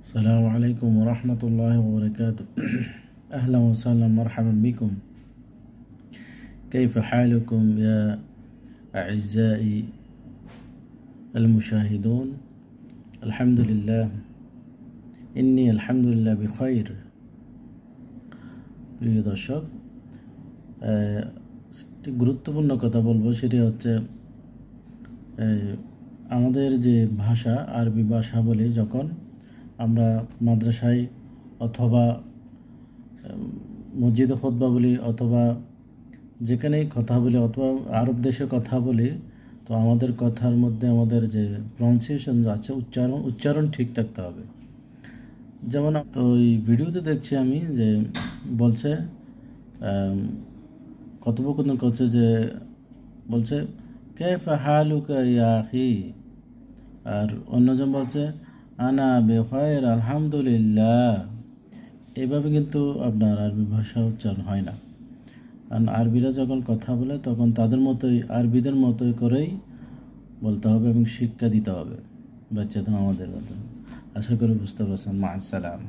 السلام عليكم ورحمة الله وبركاته. أهلا وسهلا مرحبا بكم. كيف حالكم يا أعزائي المشاهدون؟ الحمد لله إني الحمد لله بخير. প্রিয় দর্শক, একটি গুরুত্বপূর্ণ কথা বলবো, সেটি হচ্ছে আমাদের যে ভাষা আরবি ভাষা বলি, যখন আমরা মাদ্রাসায় অথবা মসজিদে খুতবা বলি অথবা যেখানেই কথা বলি অথবা আরব দেশে কথা বলি, তো আমাদের কথার মধ্যে আমাদের যে প্রনাউন্সিয়েশন আছে, উচ্চারণ ঠিক থাকতে হবে। যেমন তো এই ভিডিওতে দেখছি আমি যে বলছে, কথোপকথন করছে, যে বলছে কাইফা হালুকা ইয়া আখি, আর অন্যজন বলছে আনা বেখায়ের আলহামদুলিল্লাহ। এইভাবে কিন্তু আপনার আরবি ভাষা উচ্চারণ হয় না। কারণ আরবিরা যখন কথা বলে তখন তাদের মতোই, আরবিদের মতোই করেই বলতে হবে এবং শিক্ষা দিতে হবে বাচ্চাদের আমাদের মতো। আশা করি বুঝতে পারছেন। মা আসসালাম।